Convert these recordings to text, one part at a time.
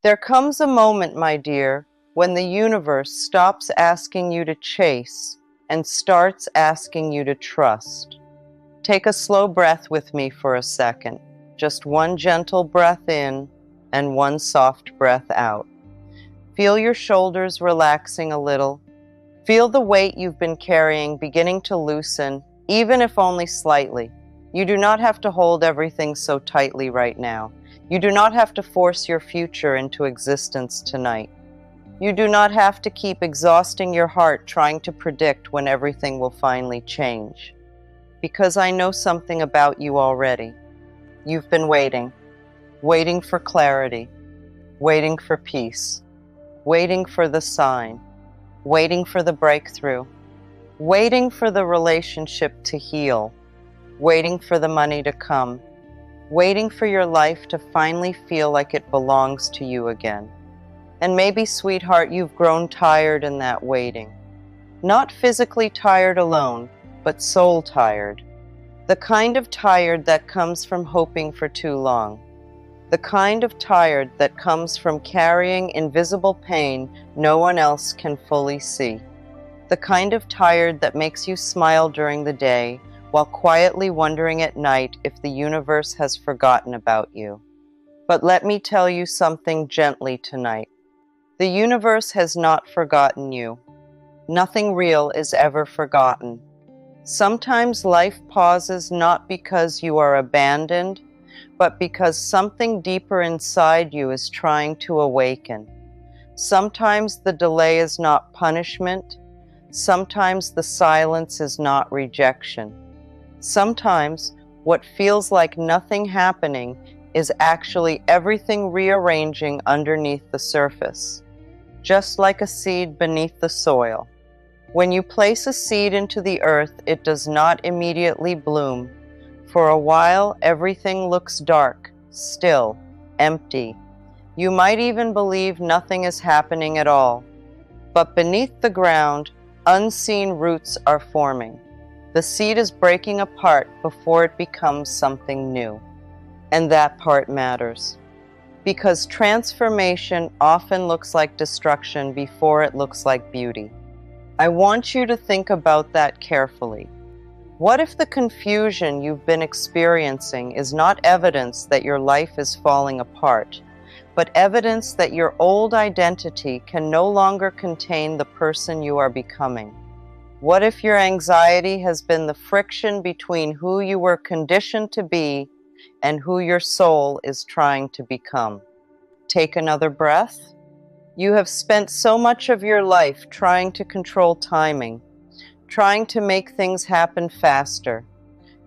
There comes a moment, my dear, when the universe stops asking you to chase and starts asking you to trust. Take a slow breath with me for a second. Just one gentle breath in and one soft breath out. Feel your shoulders relaxing a little. Feel the weight you've been carrying beginning to loosen, even if only slightly. You do not have to hold everything so tightly right now. You do not have to force your future into existence tonight. You do not have to keep exhausting your heart trying to predict when everything will finally change. Because I know something about you already. You've been waiting for clarity, waiting for peace, waiting for the sign, waiting for the breakthrough, waiting for the relationship to heal, waiting for the money to come, waiting for your life to finally feel like it belongs to you again. And maybe, sweetheart, you've grown tired in that waiting. Not physically tired alone, but soul tired. The kind of tired that comes from hoping for too long. The kind of tired that comes from carrying invisible pain no one else can fully see. The kind of tired that makes you smile during the day while quietly wondering at night if the universe has forgotten about you. But let me tell you something gently tonight. The universe has not forgotten you. Nothing real is ever forgotten. Sometimes life pauses not because you are abandoned, but because something deeper inside you is trying to awaken. Sometimes the delay is not punishment. Sometimes the silence is not rejection. Sometimes what feels like nothing happening is actually everything rearranging underneath the surface. Just like a seed beneath the soil. When you place a seed into the earth, it does not immediately bloom. For a while, everything looks dark, still, empty. You might even believe nothing is happening at all. But beneath the ground, unseen roots are forming. The seed is breaking apart before it becomes something new. And that part matters. Because transformation often looks like destruction before it looks like beauty. I want you to think about that carefully. What if the confusion you've been experiencing is not evidence that your life is falling apart, but evidence that your old identity can no longer contain the person you are becoming? What if your anxiety has been the friction between who you were conditioned to be and who your soul is trying to become? Take another breath. You have spent so much of your life trying to control timing, trying to make things happen faster,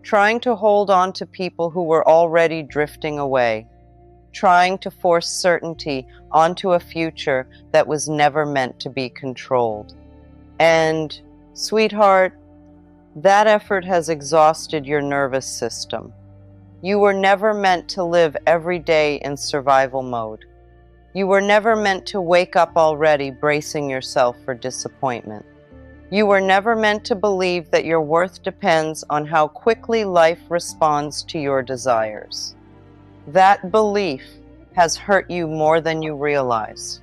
trying to hold on to people who were already drifting away, trying to force certainty onto a future that was never meant to be controlled. And, sweetheart, that effort has exhausted your nervous system. You were never meant to live every day in survival mode. You were never meant to wake up already bracing yourself for disappointment. You were never meant to believe that your worth depends on how quickly life responds to your desires. That belief has hurt you more than you realize.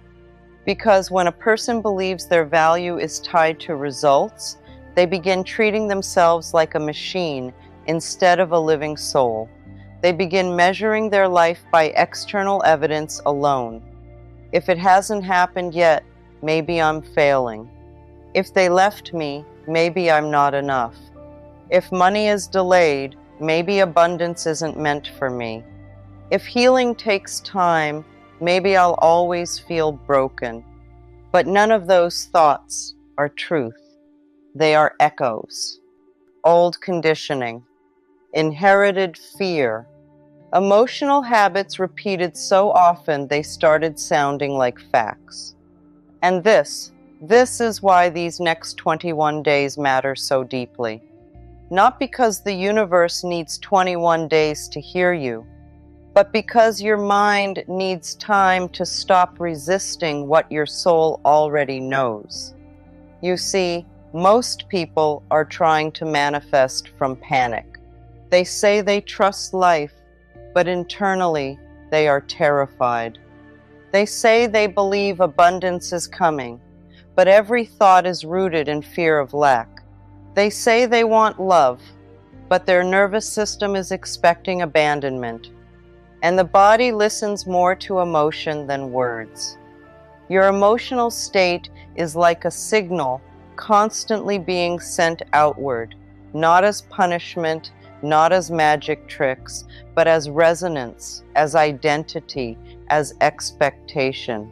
Because when a person believes their value is tied to results, they begin treating themselves like a machine instead of a living soul. They begin measuring their life by external evidence alone. If it hasn't happened yet, maybe I'm failing. If they left me, maybe I'm not enough. If money is delayed, maybe abundance isn't meant for me. If healing takes time, maybe I'll always feel broken. But none of those thoughts are truth. They are echoes. Old conditioning. Inherited fear. Emotional habits repeated so often they started sounding like facts. And this is why these next 21 days matter so deeply. Not because the universe needs 21 days to hear you, but because your mind needs time to stop resisting what your soul already knows. You see, most people are trying to manifest from panic. They say they trust life, but internally they are terrified. They say they believe abundance is coming, but every thought is rooted in fear of lack. They say they want love, but their nervous system is expecting abandonment, and the body listens more to emotion than words. Your emotional state is like a signal constantly being sent outward, not as punishment, not as magic tricks, but as resonance, as identity, as expectation.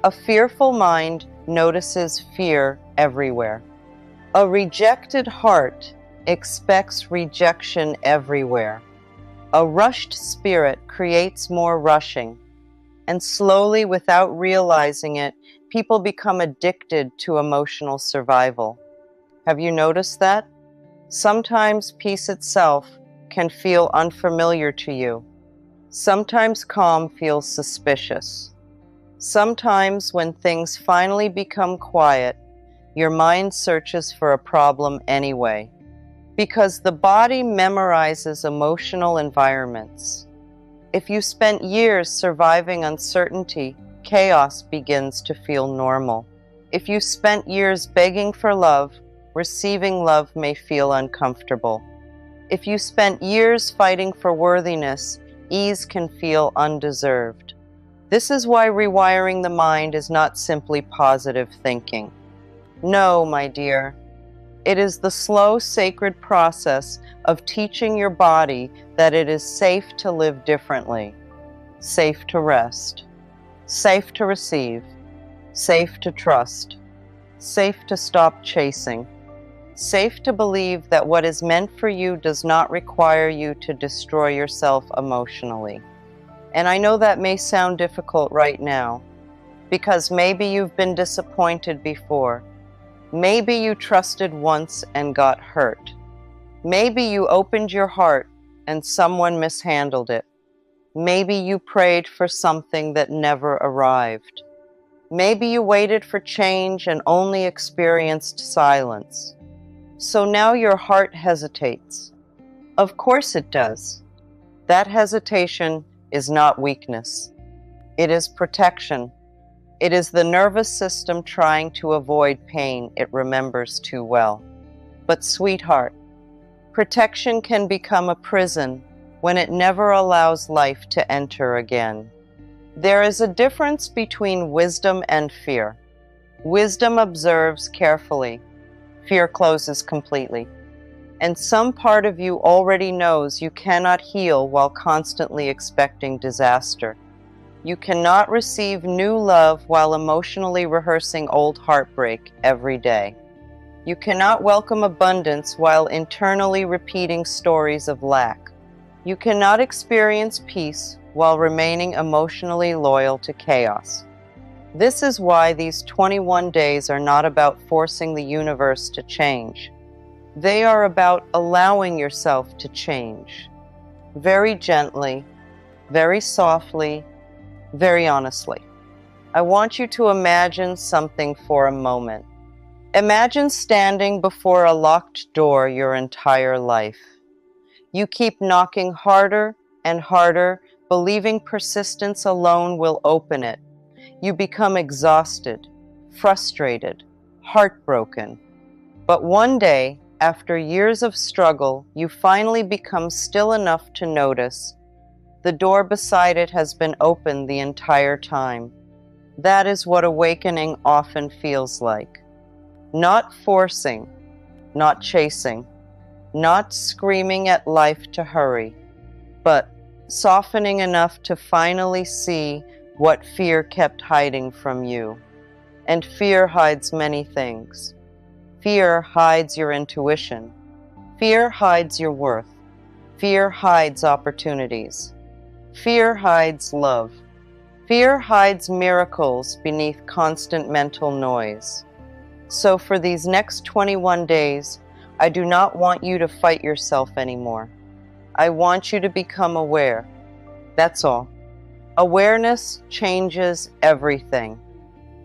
A fearful mind notices fear everywhere. A rejected heart expects rejection everywhere. A rushed spirit creates more rushing, and slowly, without realizing it, people become addicted to emotional survival. Have you noticed that? Sometimes peace itself can feel unfamiliar to you. Sometimes calm feels suspicious. Sometimes when things finally become quiet, your mind searches for a problem anyway, because the body memorizes emotional environments. If you spent years surviving uncertainty, chaos begins to feel normal. If you spent years begging for love, receiving love may feel uncomfortable. If you spent years fighting for worthiness, ease can feel undeserved. This is why rewiring the mind is not simply positive thinking. No, my dear. It is the slow, sacred process of teaching your body that it is safe to live differently, safe to rest, safe to receive, safe to trust, safe to stop chasing, safe to believe that what is meant for you does not require you to destroy yourself emotionally. And I know that may sound difficult right now, because maybe you've been disappointed before. Maybe you trusted once and got hurt. Maybe you opened your heart and someone mishandled it. Maybe you prayed for something that never arrived. Maybe you waited for change and only experienced silence. So now your heart hesitates. Of course it does. That hesitation is not weakness. It is protection. It is the nervous system trying to avoid pain it remembers too well. But sweetheart, protection can become a prison when it never allows life to enter again. There is a difference between wisdom and fear. Wisdom observes carefully. Fear closes completely. And some part of you already knows you cannot heal while constantly expecting disaster. You cannot receive new love while emotionally rehearsing old heartbreak every day. You cannot welcome abundance while internally repeating stories of lack. You cannot experience peace while remaining emotionally loyal to chaos. This is why these 21 days are not about forcing the universe to change. They are about allowing yourself to change. Very gently, very softly, very honestly. I want you to imagine something for a moment. Imagine standing before a locked door your entire life. You keep knocking harder and harder, believing persistence alone will open it. You become exhausted, frustrated, heartbroken. But one day, after years of struggle, you finally become still enough to notice the door beside it has been open the entire time. That is what awakening often feels like. Not forcing, not chasing, not screaming at life to hurry, but softening enough to finally see what fear kept hiding from you. And fear hides many things. Fear hides your intuition. Fear hides your worth. Fear hides opportunities. Fear hides love. Fear hides miracles beneath constant mental noise. So for these next 21 days, I do not want you to fight yourself anymore. I want you to become aware. That's all. Awareness changes everything.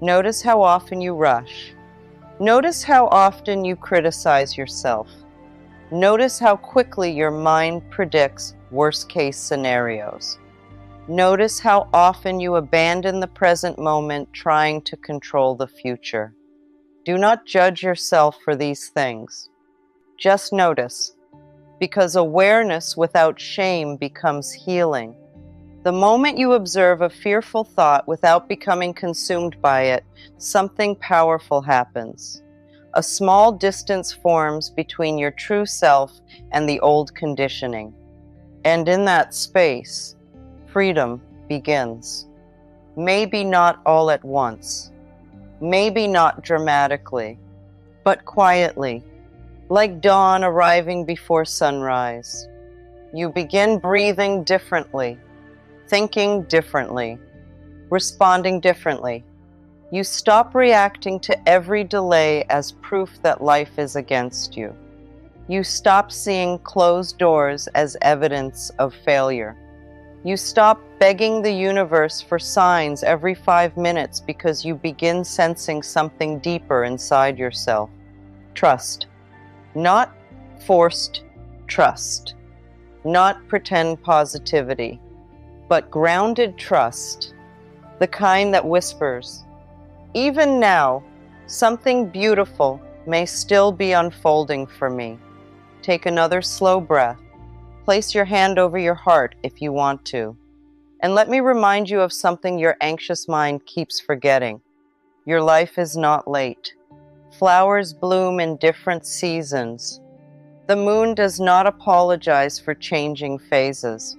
Notice how often you rush. Notice how often you criticize yourself. Notice how quickly your mind predicts worst-case scenarios. Notice how often you abandon the present moment trying to control the future. Do not judge yourself for these things. Just notice, because awareness without shame becomes healing. The moment you observe a fearful thought without becoming consumed by it, something powerful happens. A small distance forms between your true self and the old conditioning. And in that space, freedom begins. Maybe not all at once, maybe not dramatically, but quietly, like dawn arriving before sunrise. You begin breathing differently, thinking differently, responding differently. You stop reacting to every delay as proof that life is against you. You stop seeing closed doors as evidence of failure. You stop begging the universe for signs every 5 minutes because you begin sensing something deeper inside yourself. Trust. Not forced trust. Not pretend positivity, but grounded trust. The kind that whispers, even now, something beautiful may still be unfolding for me. Take another slow breath. Place your hand over your heart if you want to. And let me remind you of something your anxious mind keeps forgetting. Your life is not late. Flowers bloom in different seasons. The moon does not apologize for changing phases.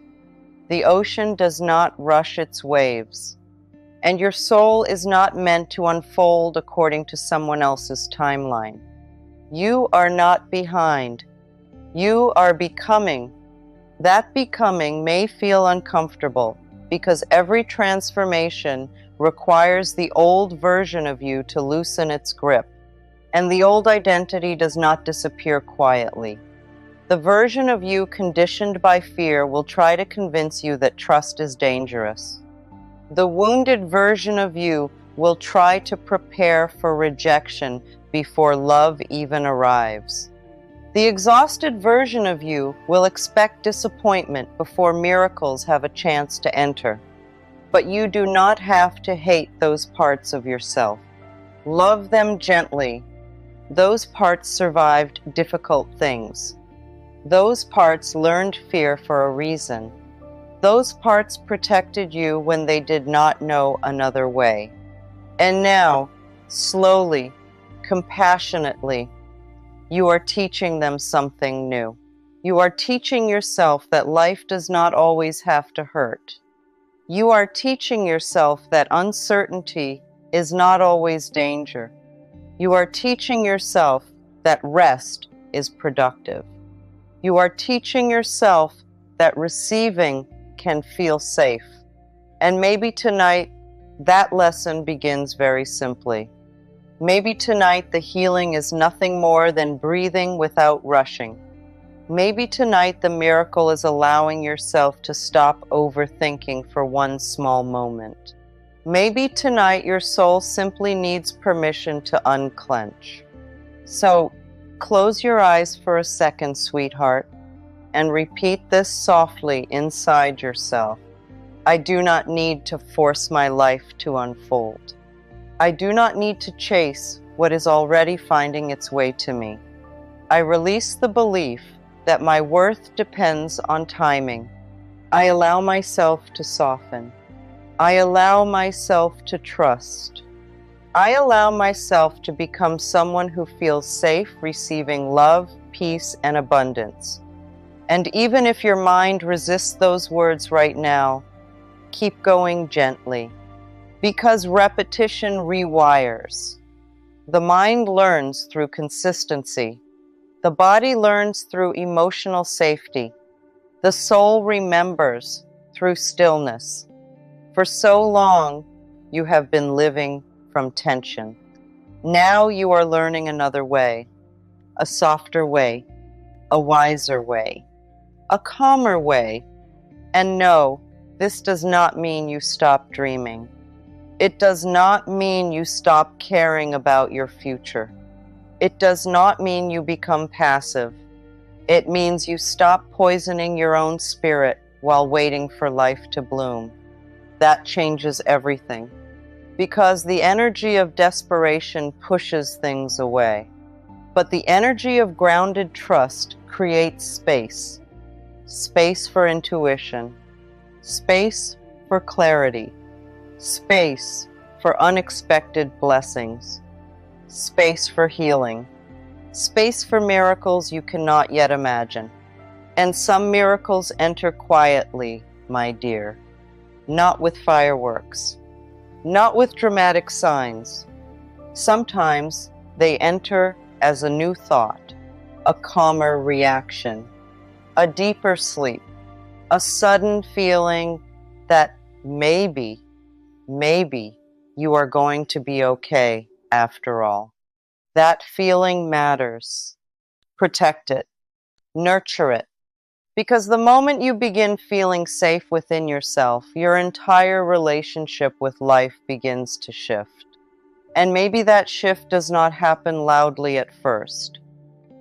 The ocean does not rush its waves. And your soul is not meant to unfold according to someone else's timeline. You are not behind. You are becoming. That becoming may feel uncomfortable because every transformation requires the old version of you to loosen its grip. And the old identity does not disappear quietly. The version of you conditioned by fear will try to convince you that trust is dangerous. The wounded version of you will try to prepare for rejection before love even arrives. The exhausted version of you will expect disappointment before miracles have a chance to enter. But you do not have to hate those parts of yourself. Love them gently. Those parts survived difficult things. Those parts learned fear for a reason. Those parts protected you when they did not know another way. And now, slowly, compassionately, you are teaching them something new. You are teaching yourself that life does not always have to hurt. You are teaching yourself that uncertainty is not always danger. You are teaching yourself that rest is productive. You are teaching yourself that receiving can feel safe. And maybe tonight, that lesson begins very simply. Maybe tonight the healing is nothing more than breathing without rushing. Maybe tonight the miracle is allowing yourself to stop overthinking for one small moment. Maybe tonight your soul simply needs permission to unclench. So, close your eyes for a second, sweetheart, and repeat this softly inside yourself. I do not need to force my life to unfold. I do not need to chase what is already finding its way to me. I release the belief that my worth depends on timing. I allow myself to soften. I allow myself to trust. I allow myself to become someone who feels safe receiving love, peace, and abundance. And even if your mind resists those words right now, keep going gently. Because repetition rewires. The mind learns through consistency. The body learns through emotional safety. The soul remembers through stillness. For so long, you have been living from tension. Now you are learning another way, a softer way, a wiser way, a calmer way. And no, this does not mean you stop dreaming. It does not mean you stop caring about your future. It does not mean you become passive. It means you stop poisoning your own spirit while waiting for life to bloom. That changes everything, because the energy of desperation pushes things away. But the energy of grounded trust creates space. Space for intuition. Space for clarity. Space for unexpected blessings. Space for healing. Space for miracles you cannot yet imagine. And some miracles enter quietly, my dear. Not with fireworks. Not with dramatic signs. Sometimes they enter as a new thought, a calmer reaction, a deeper sleep, a sudden feeling that maybe you are going to be okay after all. That feeling matters. Protect it. Nurture it. Because the moment you begin feeling safe within yourself, your entire relationship with life begins to shift. And maybe that shift does not happen loudly at first.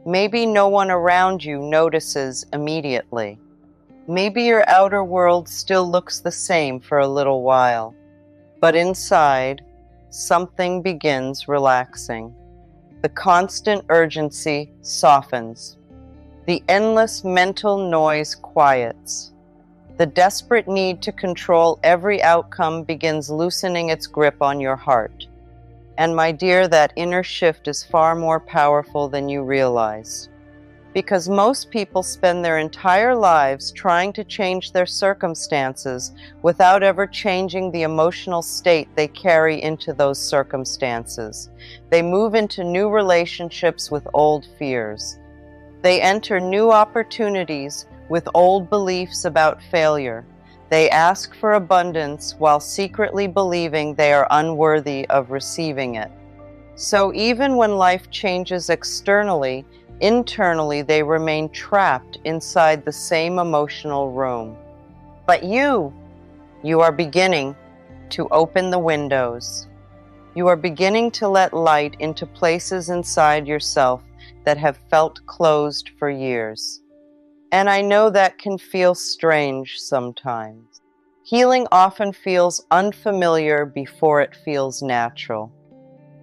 Maybe no one around you notices immediately. Maybe your outer world still looks the same for a little while. But inside, something begins relaxing. The constant urgency softens. The endless mental noise quiets. The desperate need to control every outcome begins loosening its grip on your heart. And my dear, that inner shift is far more powerful than you realize. Because most people spend their entire lives trying to change their circumstances without ever changing the emotional state they carry into those circumstances. They move into new relationships with old fears. They enter new opportunities with old beliefs about failure. They ask for abundance while secretly believing they are unworthy of receiving it. So even when life changes externally, internally they remain trapped inside the same emotional room. But you are beginning to open the windows. You are beginning to let light into places inside yourself that have felt closed for years. And I know that can feel strange sometimes. Healing often feels unfamiliar before it feels natural,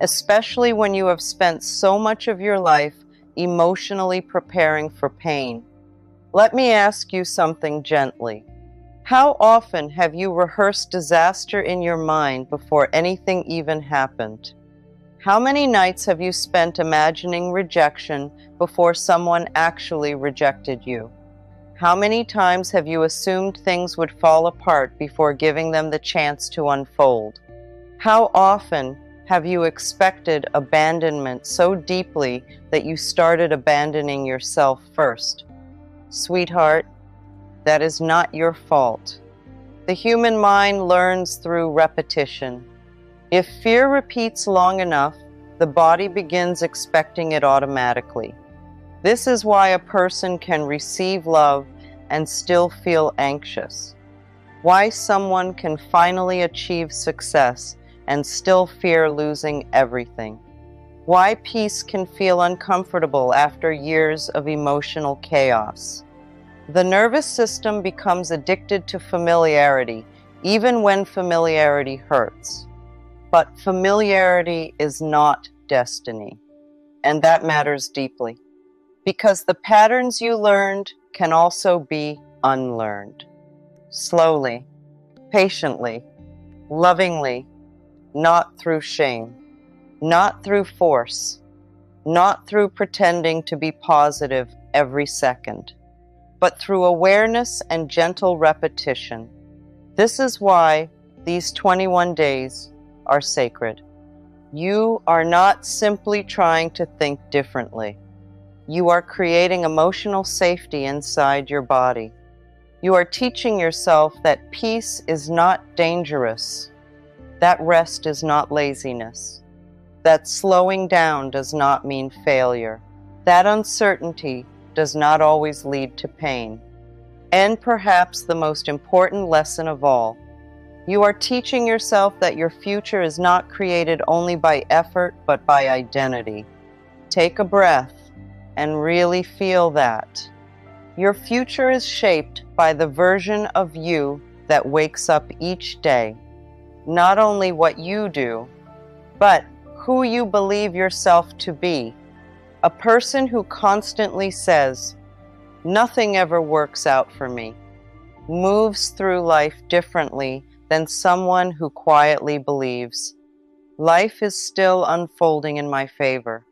especially when you have spent so much of your life emotionally preparing for pain. Let me ask you something gently. How often have you rehearsed disaster in your mind before anything even happened? How many nights have you spent imagining rejection before someone actually rejected you? How many times have you assumed things would fall apart before giving them the chance to unfold? How often have you expected abandonment so deeply that you started abandoning yourself first? Sweetheart, that is not your fault. The human mind learns through repetition. If fear repeats long enough, the body begins expecting it automatically. This is why a person can receive love and still feel anxious. Why someone can finally achieve success and still fear losing everything. Why peace can feel uncomfortable after years of emotional chaos. The nervous system becomes addicted to familiarity, even when familiarity hurts. But familiarity is not destiny, and that matters deeply, because the patterns you learned can also be unlearned. Slowly, patiently, lovingly, not through shame, not through force, not through pretending to be positive every second, but through awareness and gentle repetition. This is why these 21 days are sacred. You are not simply trying to think differently. You are creating emotional safety inside your body. You are teaching yourself that peace is not dangerous, that rest is not laziness, that slowing down does not mean failure, that uncertainty does not always lead to pain. And perhaps the most important lesson of all, you are teaching yourself that your future is not created only by effort, but by identity. Take a breath and really feel that. Your future is shaped by the version of you that wakes up each day. Not only what you do, but who you believe yourself to be. A person who constantly says, "Nothing ever works out for me," moves through life differently than someone who quietly believes, "Life is still unfolding in my favor."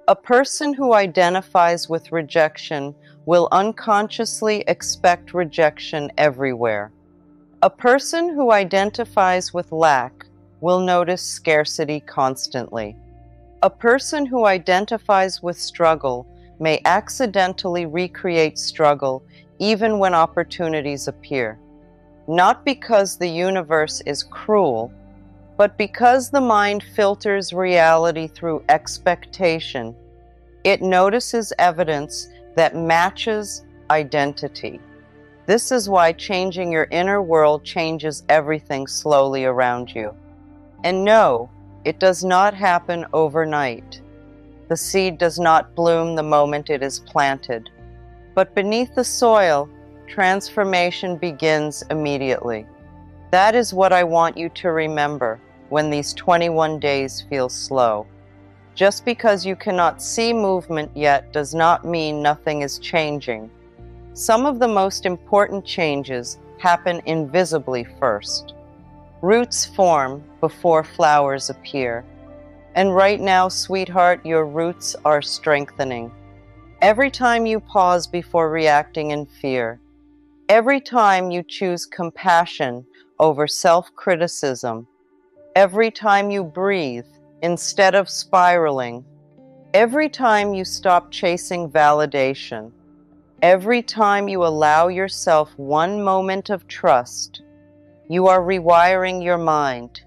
A person who identifies with rejection will unconsciously expect rejection everywhere. A person who identifies with lack will notice scarcity constantly. A person who identifies with struggle may accidentally recreate struggle even when opportunities appear. Not because the universe is cruel, but because the mind filters reality through expectation. It notices evidence that matches identity. This is why changing your inner world changes everything slowly around you. And no, it does not happen overnight. The seed does not bloom the moment it is planted. But beneath the soil, transformation begins immediately. That is what I want you to remember when these 21 days feel slow. Just because you cannot see movement yet does not mean nothing is changing. Some of the most important changes happen invisibly first. Roots form before flowers appear. And right now, sweetheart, your roots are strengthening. Every time you pause before reacting in fear, every time you choose compassion over self-criticism, every time you breathe instead of spiraling, every time you stop chasing validation, every time you allow yourself one moment of trust, you are rewiring your mind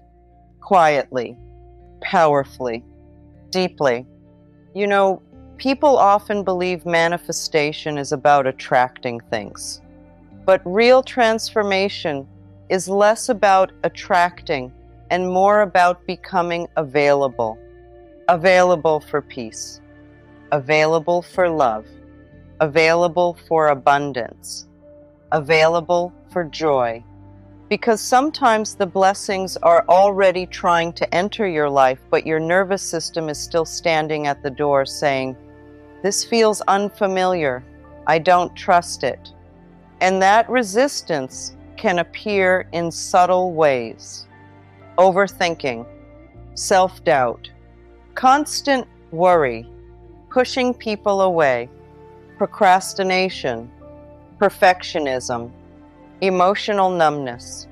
quietly, powerfully, deeply. You know, people often believe manifestation is about attracting things, but real transformation is less about attracting and more about becoming available. Available for peace, available for love, available for abundance, available for joy. Because sometimes the blessings are already trying to enter your life, but your nervous system is still standing at the door saying, "This feels unfamiliar. I don't trust it." And that resistance can appear in subtle ways. Overthinking, self-doubt, constant worry, pushing people away, procrastination, perfectionism, emotional numbness.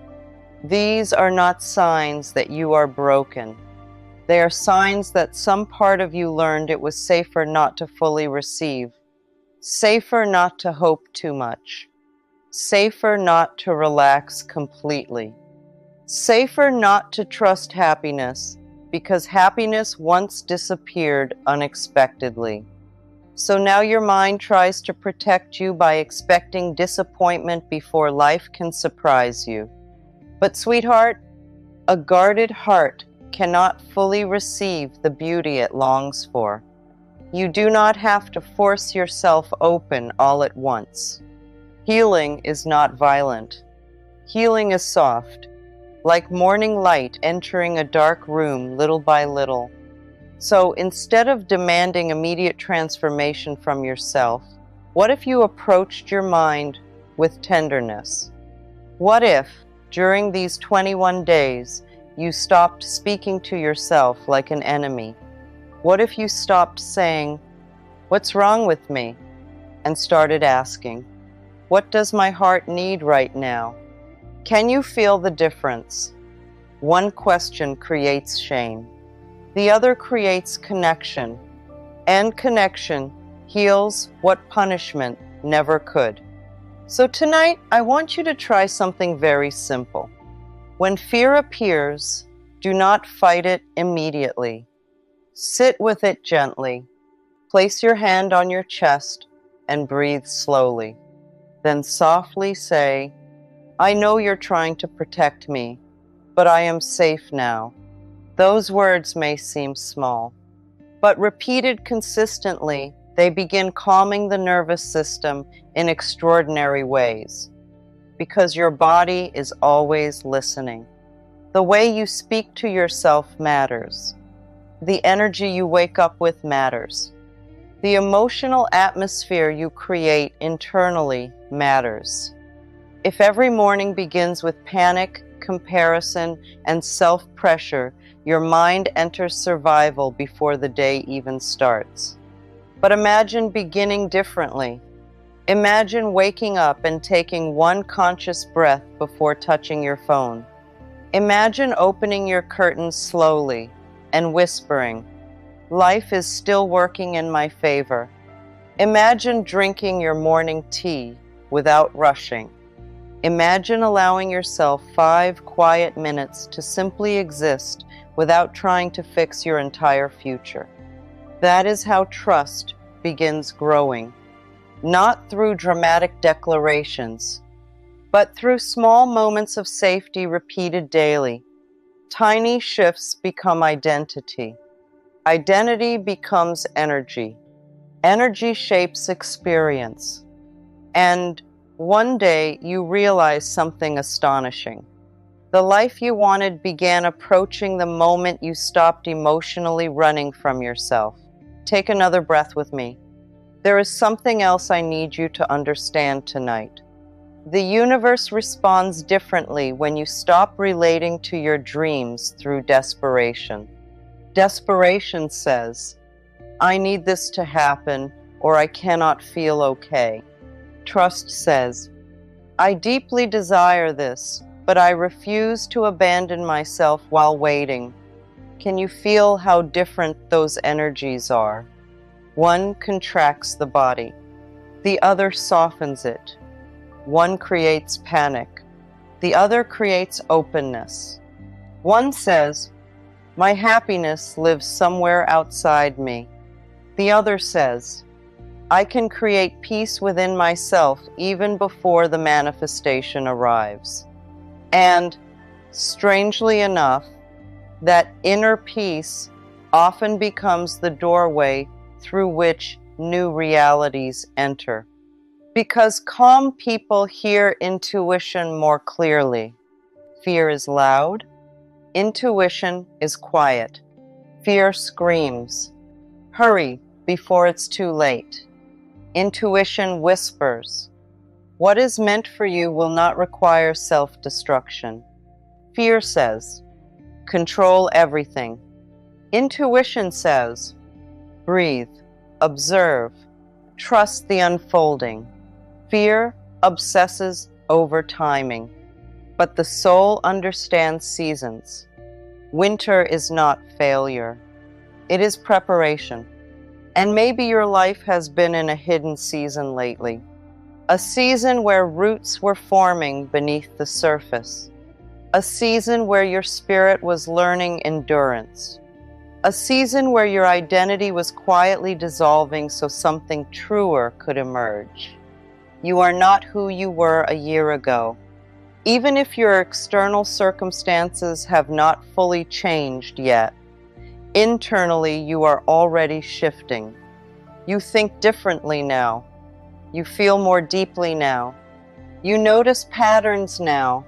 These are not signs that you are broken. They are signs that some part of you learned it was safer not to fully receive, safer not to hope too much, safer not to relax completely, safer not to trust happiness because happiness once disappeared unexpectedly. So now your mind tries to protect you by expecting disappointment before life can surprise you. But sweetheart, a guarded heart cannot fully receive the beauty it longs for. You do not have to force yourself open all at once. Healing is not violent. Healing is soft, like morning light entering a dark room little by little. So instead of demanding immediate transformation from yourself, what if you approached your mind with tenderness? What if, during these 21 days, you stopped speaking to yourself like an enemy? What if you stopped saying, "What's wrong with me?" and started asking, "What does my heart need right now?" Can you feel the difference? One question creates shame. The other creates connection, and connection heals what punishment never could. So tonight, I want you to try something very simple. When fear appears, do not fight it immediately. Sit with it gently. Place your hand on your chest and breathe slowly. Then softly say, "I know you're trying to protect me, but I am safe now." Those words may seem small, but repeated consistently, they begin calming the nervous system in extraordinary ways. because your body is always listening. The way you speak to yourself matters. The energy you wake up with matters. The emotional atmosphere you create internally matters. If every morning begins with panic, comparison, and self-pressure, your mind enters survival before the day even starts. But imagine beginning differently. Imagine waking up and taking one conscious breath before touching your phone. Imagine opening your curtains slowly and whispering, "Life is still working in my favor." Imagine drinking your morning tea without rushing. Imagine allowing yourself 5 quiet minutes to simply exist without trying to fix your entire future. That is how trust begins growing, not through dramatic declarations, but through small moments of safety repeated daily. Tiny shifts become identity. Identity becomes energy. Energy shapes experience. And one day you realize something astonishing. The life you wanted began approaching the moment you stopped emotionally running from yourself. Take another breath with me. There is something else I need you to understand tonight. The universe responds differently when you stop relating to your dreams through desperation. Desperation says, "I need this to happen, or I cannot feel okay." Trust says, "I deeply desire this, but I refuse to abandon myself while waiting." Can you feel how different those energies are? One contracts the body, the other softens it. One creates panic, the other creates openness. One says, "My happiness lives somewhere outside me." The other says, "I can create peace within myself even before the manifestation arrives." And, strangely enough, that inner peace often becomes the doorway through which new realities enter. Because calm people hear intuition more clearly. Fear is loud. Intuition is quiet. Fear screams, "Hurry before it's too late." Intuition whispers, "What is meant for you will not require self-destruction." Fear says, "Control everything." Intuition says, "Breathe, observe, trust the unfolding." Fear obsesses over timing, but the soul understands seasons. Winter is not failure. It is preparation. And maybe your life has been in a hidden season lately. A season where roots were forming beneath the surface. A season where your spirit was learning endurance. A season where your identity was quietly dissolving so something truer could emerge. You are not who you were a year ago. Even if your external circumstances have not fully changed yet, internally you are already shifting. You think differently now. You feel more deeply now. You notice patterns now.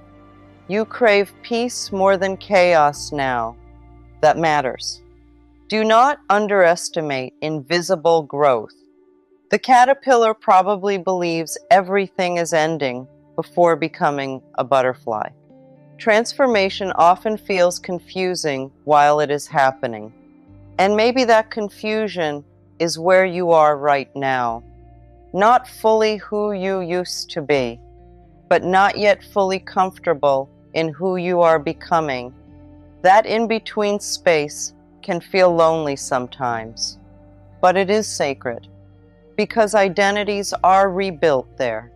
You crave peace more than chaos now. That matters. Do not underestimate invisible growth. The caterpillar probably believes everything is ending before becoming a butterfly. Transformation often feels confusing while it is happening. And maybe that confusion is where you are right now. Not fully who you used to be, but not yet fully comfortable in who you are becoming. That in-between space can feel lonely sometimes, but it is sacred, because identities are rebuilt there.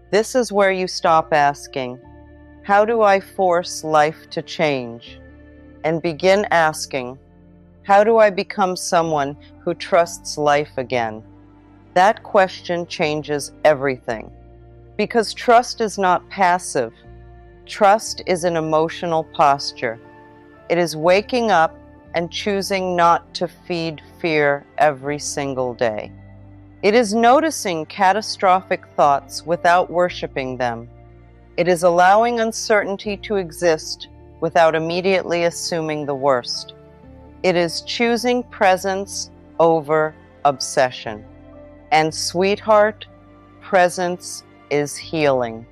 This is where you stop asking, "How do I force life to change?" and begin asking, "How do I become someone who trusts life again?" That question changes everything, because trust is not passive. Trust is an emotional posture. It is waking up and choosing not to feed fear every single day. It is noticing catastrophic thoughts without worshiping them. It is allowing uncertainty to exist without immediately assuming the worst. It is choosing presence over obsession. And sweetheart, presence is healing.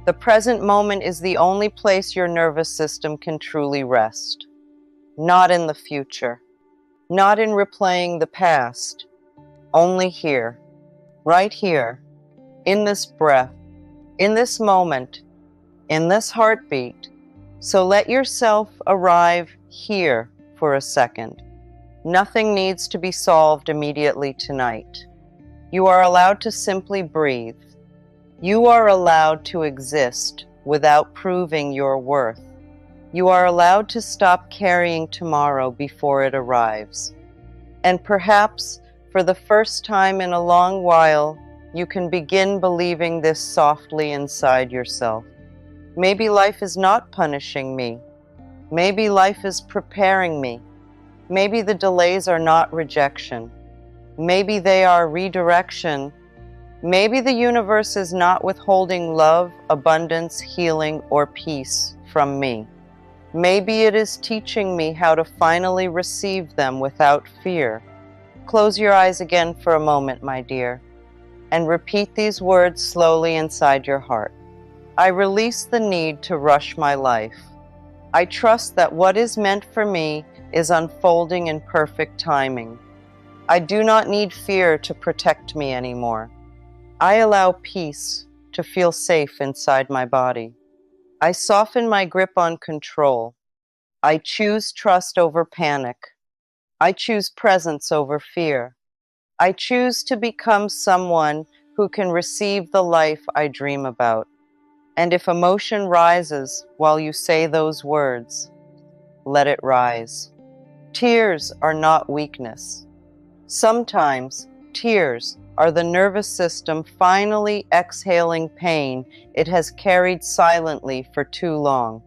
The present moment is the only place your nervous system can truly rest. Not in the future, not in replaying the past, only here, right here, in this breath, in this moment, in this heartbeat. So let yourself arrive here for a second. Nothing needs to be solved immediately tonight. You are allowed to simply breathe. You are allowed to exist without proving your worth. You are allowed to stop carrying tomorrow before it arrives. And perhaps, for the first time in a long while, you can begin believing this softly inside yourself. Maybe life is not punishing me. Maybe life is preparing me. Maybe the delays are not rejection. Maybe they are redirection. Maybe the universe is not withholding love, abundance, healing, or peace from me. Maybe it is teaching me how to finally receive them without fear. Close your eyes again for a moment, my dear, and repeat these words slowly inside your heart. I release the need to rush my life. I trust that what is meant for me is unfolding in perfect timing. I do not need fear to protect me anymore. I allow peace to feel safe inside my body. I soften my grip on control. I choose trust over panic. I choose presence over fear. I choose to become someone who can receive the life I dream about. And if emotion rises while you say those words, let it rise. Tears are not weakness. Sometimes tears are the nervous system finally exhaling pain it has carried silently for too long.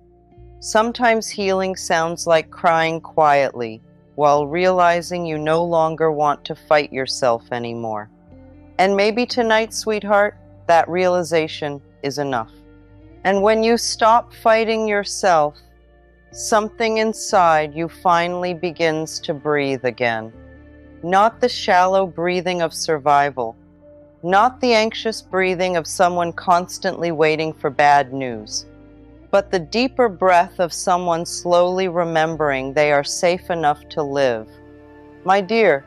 Sometimes healing sounds like crying quietly while realizing you no longer want to fight yourself anymore. And maybe tonight, sweetheart, that realization is enough. And when you stop fighting yourself, something inside you finally begins to breathe again. Not the shallow breathing of survival, not the anxious breathing of someone constantly waiting for bad news, but the deeper breath of someone slowly remembering they are safe enough to live. My dear,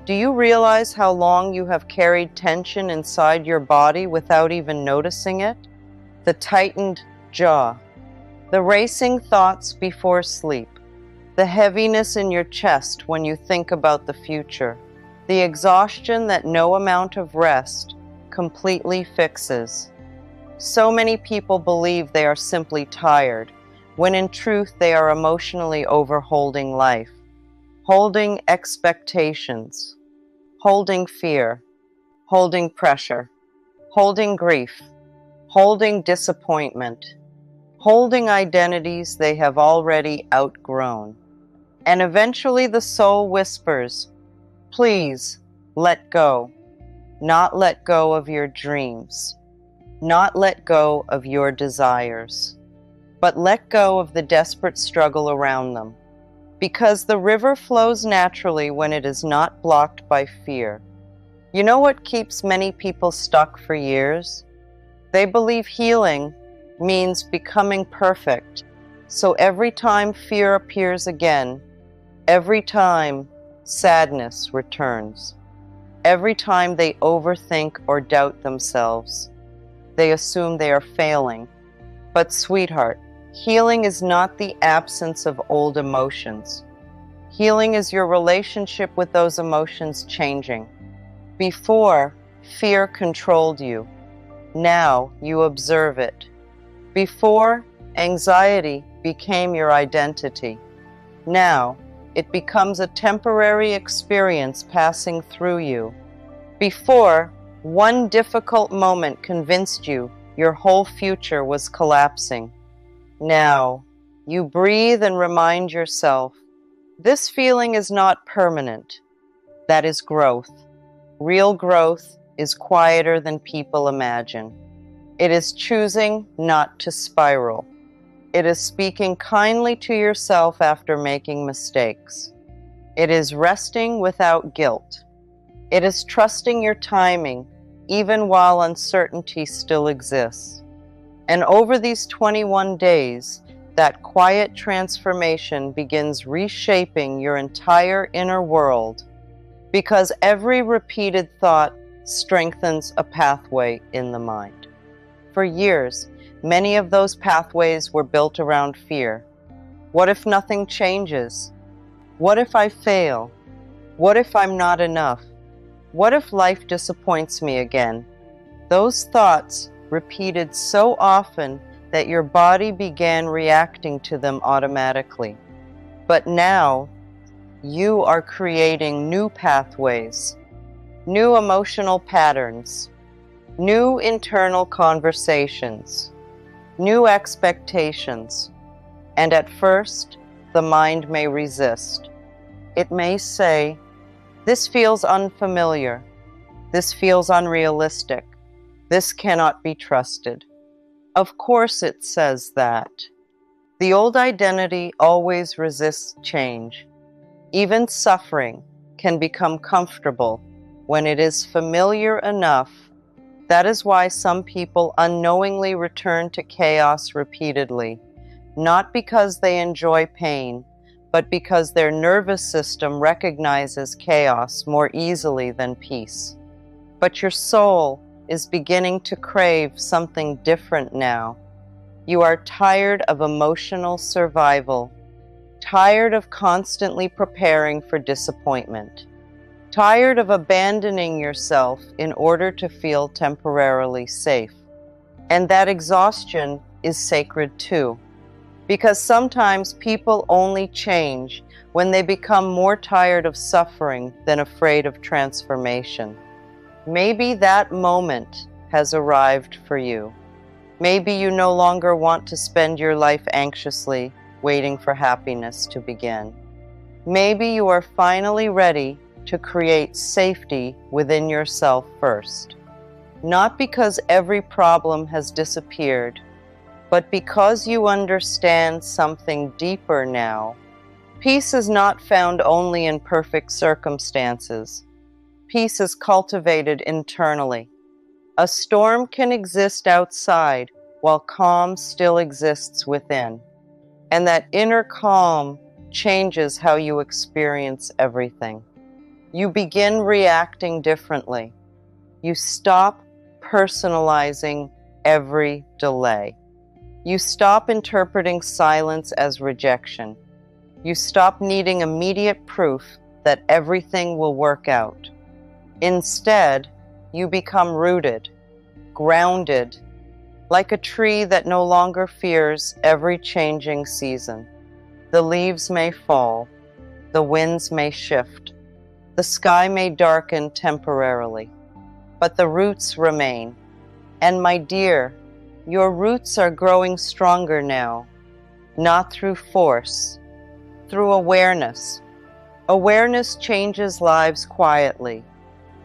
do you realize how long you have carried tension inside your body without even noticing it? The tightened jaw, the racing thoughts before sleep, the heaviness in your chest when you think about the future, the exhaustion that no amount of rest completely fixes. So many people believe they are simply tired, when in truth they are emotionally overholding life, holding expectations, holding fear, holding pressure, holding grief, holding disappointment, holding identities they have already outgrown. And eventually the soul whispers, please let go. Not let go of your dreams. Not let go of your desires. But let go of the desperate struggle around them. Because the river flows naturally when it is not blocked by fear. You know what keeps many people stuck for years? They believe healing means becoming perfect. So every time fear appears again, every time sadness returns, every time they overthink or doubt themselves, they assume they are failing. But sweetheart, healing is not the absence of old emotions. Healing is your relationship with those emotions changing. Before, fear controlled you. Now you observe it. Before, anxiety became your identity. Now, it becomes a temporary experience passing through you. Before, one difficult moment convinced you your whole future was collapsing. Now, you breathe and remind yourself, this feeling is not permanent. That is growth. Real growth is quieter than people imagine. It is choosing not to spiral. It is speaking kindly to yourself after making mistakes. It is resting without guilt. It is trusting your timing, even while uncertainty still exists. And over these 21 days, that quiet transformation begins reshaping your entire inner world, because every repeated thought strengthens a pathway in the mind. For years, many of those pathways were built around fear. What if nothing changes? What if I fail? What if I'm not enough? What if life disappoints me again? Those thoughts repeated so often that your body began reacting to them automatically. But now, you are creating new pathways, new emotional patterns, new internal conversations, new expectations. And at first, the mind may resist. It may say, "This feels unfamiliar. This feels unrealistic. This cannot be trusted." Of course it says that. The old identity always resists change. Even suffering can become comfortable when it is familiar enough. That is why some people unknowingly return to chaos repeatedly, not because they enjoy pain, but because their nervous system recognizes chaos more easily than peace. But your soul is beginning to crave something different now. You are tired of emotional survival, tired of constantly preparing for disappointment, tired of abandoning yourself in order to feel temporarily safe. And that exhaustion is sacred too, because sometimes people only change when they become more tired of suffering than afraid of transformation. Maybe that moment has arrived for you. Maybe you no longer want to spend your life anxiously waiting for happiness to begin. Maybe you are finally ready to create safety within yourself first. Not because every problem has disappeared, but because you understand something deeper now. Peace is not found only in perfect circumstances. Peace is cultivated internally. A storm can exist outside while calm still exists within. And that inner calm changes how you experience everything. You begin reacting differently. You stop personalizing every delay. You stop interpreting silence as rejection. You stop needing immediate proof that everything will work out. Instead, you become rooted, grounded, like a tree that no longer fears every changing season. The leaves may fall, the winds may shift, the sky may darken temporarily, but the roots remain. And my dear, your roots are growing stronger now, not through force, through awareness. Awareness changes lives quietly.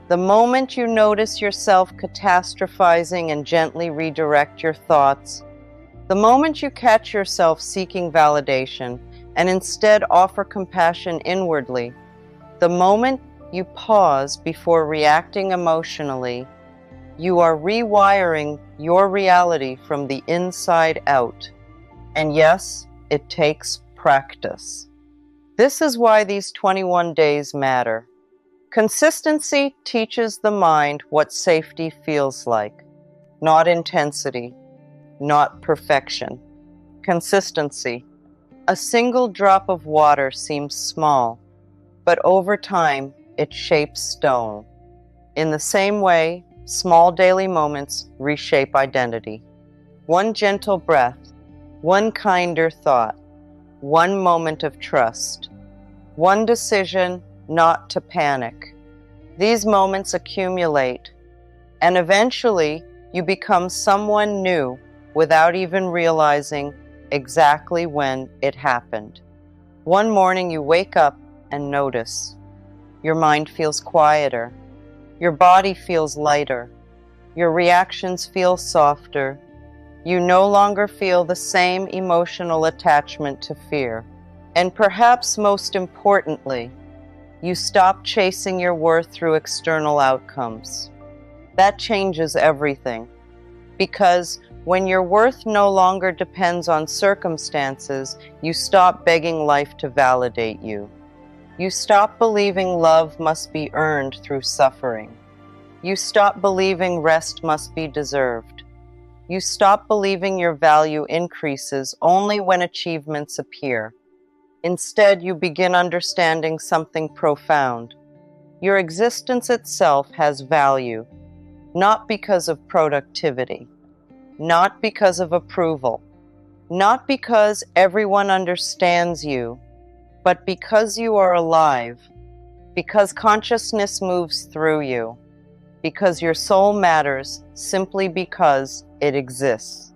The moment you notice yourself catastrophizing and gently redirect your thoughts, the moment you catch yourself seeking validation and instead offer compassion inwardly, the moment you pause before reacting emotionally, you are rewiring your reality from the inside out. And yes, it takes practice. This is why these 21 days matter. Consistency teaches the mind what safety feels like, not intensity, not perfection. Consistency. A single drop of water seems small, but over time it shapes stone. In the same way, small daily moments reshape identity. One gentle breath, one kinder thought, one moment of trust, one decision not to panic. These moments accumulate, and eventually you become someone new without even realizing exactly when it happened. One morning you wake up and notice. Your mind feels quieter. Your body feels lighter. Your reactions feel softer. You no longer feel the same emotional attachment to fear. And perhaps most importantly, you stop chasing your worth through external outcomes. That changes everything. Because when your worth no longer depends on circumstances, you stop begging life to validate you. You stop believing love must be earned through suffering. You stop believing rest must be deserved. You stop believing your value increases only when achievements appear. Instead, you begin understanding something profound. Your existence itself has value, not because of productivity, not because of approval, not because everyone understands you, but because you are alive, because consciousness moves through you, because your soul matters simply because it exists.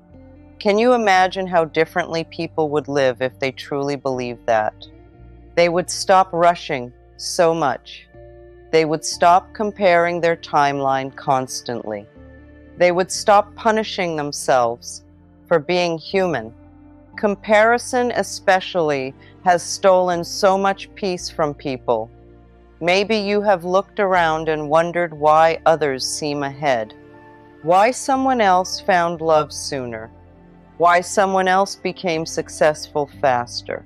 Can you imagine how differently people would live if they truly believed that? They would stop rushing so much. They would stop comparing their timeline constantly. They would stop punishing themselves for being human. Comparison especially has stolen so much peace from people. Maybe you have looked around and wondered why others seem ahead, why someone else found love sooner, why someone else became successful faster,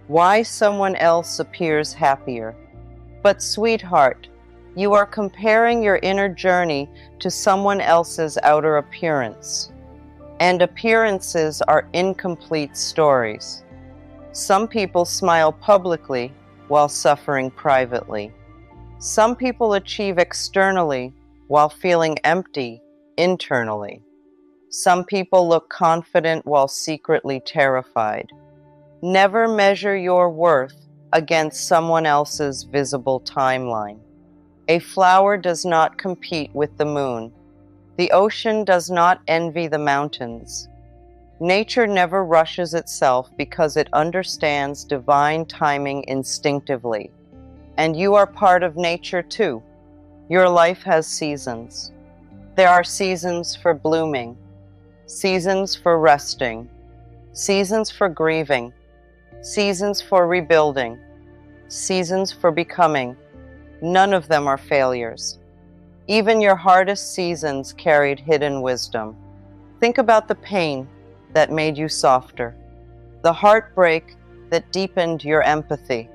why someone else appears happier. But sweetheart, you are comparing your inner journey to someone else's outer appearance. And appearances are incomplete stories. Some people smile publicly while suffering privately. Some people achieve externally while feeling empty internally. Some people look confident while secretly terrified. Never measure your worth against someone else's visible timeline. A flower does not compete with the moon. The ocean does not envy the mountains. Nature never rushes itself because it understands divine timing instinctively. And you are part of nature too. Your life has seasons. There are seasons for blooming, seasons for resting, seasons for grieving, seasons for rebuilding, seasons for becoming. None of them are failures. Even your hardest seasons carried hidden wisdom. Think about the pain that made you softer, the heartbreak that deepened your empathy,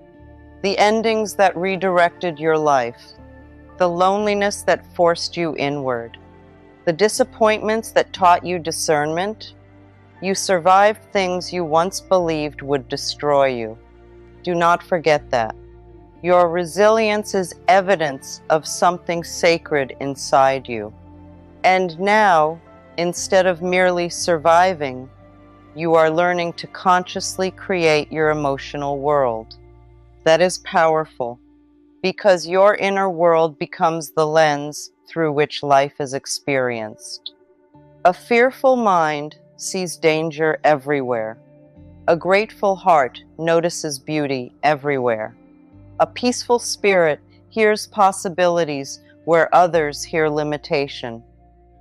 the endings that redirected your life, the loneliness that forced you inward, the disappointments that taught you discernment. You survived things you once believed would destroy you. Do not forget that. Your resilience is evidence of something sacred inside you. And now, instead of merely surviving, you are learning to consciously create your emotional world. That is powerful, because your inner world becomes the lens through which life is experienced. A fearful mind sees danger everywhere. A grateful heart notices beauty everywhere. A peaceful spirit hears possibilities where others hear limitation.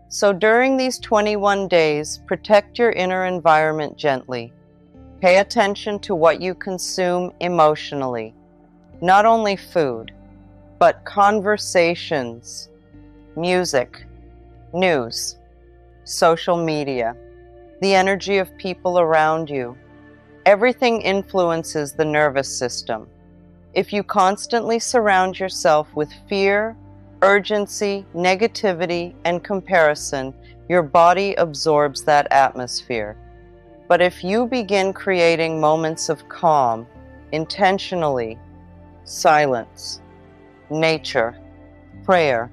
So during these 21 days, protect your inner environment gently. Pay attention to what you consume emotionally. Not only food, but conversations, music, news, social media, the energy of people around you. Everything influences the nervous system. If you constantly surround yourself with fear, urgency, negativity, and comparison, your body absorbs that atmosphere. But if you begin creating moments of calm, intentionally, silence, nature, prayer,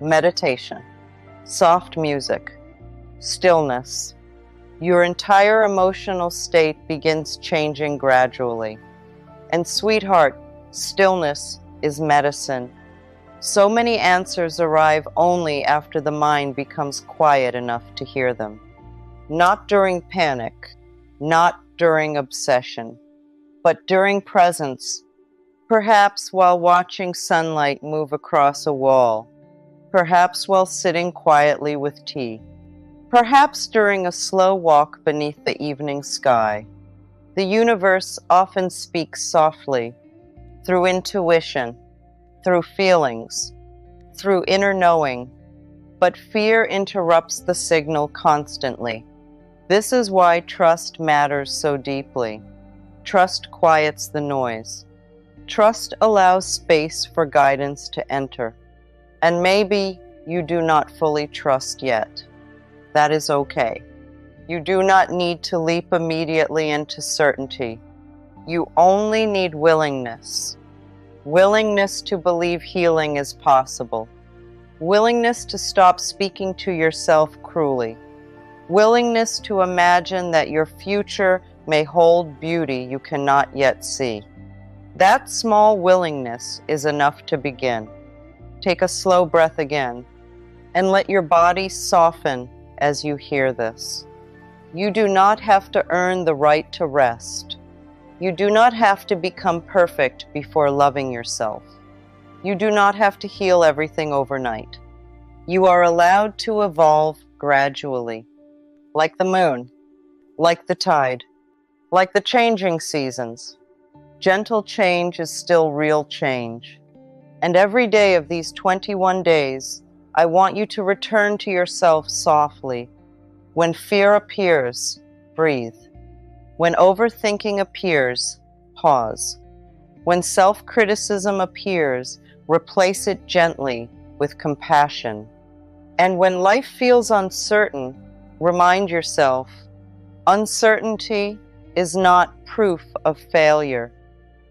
meditation, soft music, stillness, your entire emotional state begins changing gradually. And sweetheart, stillness is medicine. So many answers arrive only after the mind becomes quiet enough to hear them. Not during panic, not during obsession, but during presence. Perhaps while watching sunlight move across a wall, perhaps while sitting quietly with tea, perhaps during a slow walk beneath the evening sky. The universe often speaks softly, through intuition, through feelings, through inner knowing, but fear interrupts the signal constantly. This is why trust matters so deeply. Trust quiets the noise. Trust allows space for guidance to enter. And maybe you do not fully trust yet. That is okay. You do not need to leap immediately into certainty. You only need willingness. Willingness to believe healing is possible. Willingness to stop speaking to yourself cruelly. Willingness to imagine that your future may hold beauty you cannot yet see. That small willingness is enough to begin. Take a slow breath again, and let your body soften as you hear this. You do not have to earn the right to rest. You do not have to become perfect before loving yourself. You do not have to heal everything overnight. You are allowed to evolve gradually, like the moon, like the tide, like the changing seasons. Gentle change is still real change. And every day of these 21 days, I want you to return to yourself softly. When fear appears, breathe. When overthinking appears, pause. When self-criticism appears, replace it gently with compassion. And when life feels uncertain, remind yourself, uncertainty is not proof of failure.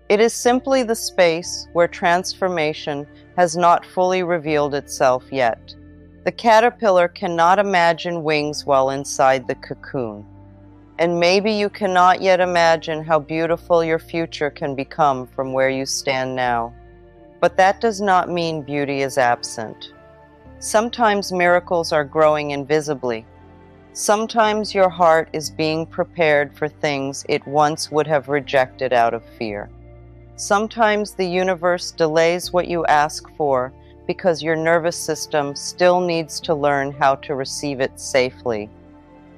It is simply the space where transformation has not fully revealed itself yet. The caterpillar cannot imagine wings while inside the cocoon. And maybe you cannot yet imagine how beautiful your future can become from where you stand now. But that does not mean beauty is absent. Sometimes miracles are growing invisibly. Sometimes your heart is being prepared for things it once would have rejected out of fear. Sometimes the universe delays what you ask for because your nervous system still needs to learn how to receive it safely.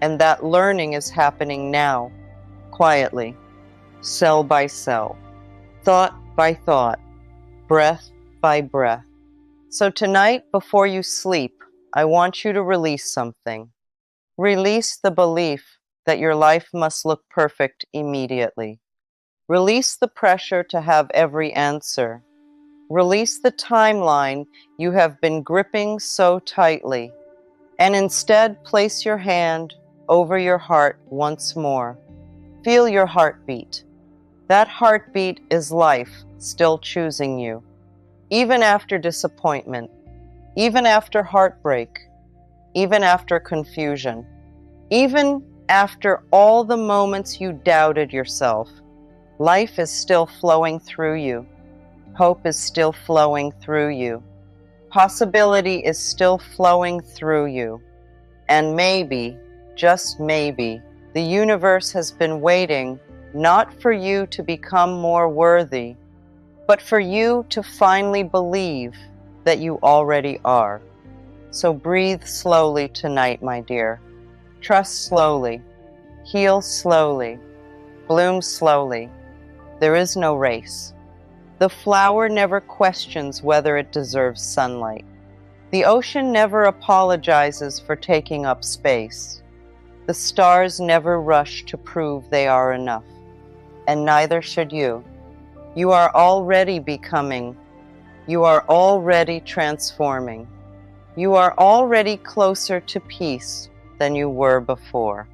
And that learning is happening now, quietly, cell by cell, thought by thought, breath by breath. So tonight, before you sleep, I want you to release something. Release the belief that your life must look perfect immediately. Release the pressure to have every answer. Release the timeline you have been gripping so tightly, and instead place your hand over your heart once more. Feel your heartbeat. That heartbeat is life still choosing you, even after disappointment, even after heartbreak, even after confusion, even after all the moments you doubted yourself. Life is still flowing through you. Hope is still flowing through you. Possibility is still flowing through you. And maybe, just maybe, the universe has been waiting not for you to become more worthy, but for you to finally believe that you already are. So breathe slowly tonight, my dear. Trust slowly. Heal slowly. Bloom slowly. There is no race. The flower never questions whether it deserves sunlight. The ocean never apologizes for taking up space. The stars never rush to prove they are enough. And neither should you. You are already becoming. You are already transforming. You are already closer to peace than you were before.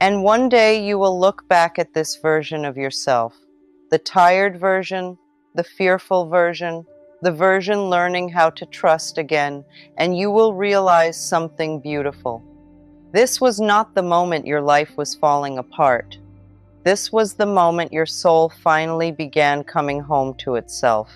And one day you will look back at this version of yourself, the tired version, the fearful version, the version learning how to trust again, and you will realize something beautiful. This was not the moment your life was falling apart. This was the moment your soul finally began coming home to itself.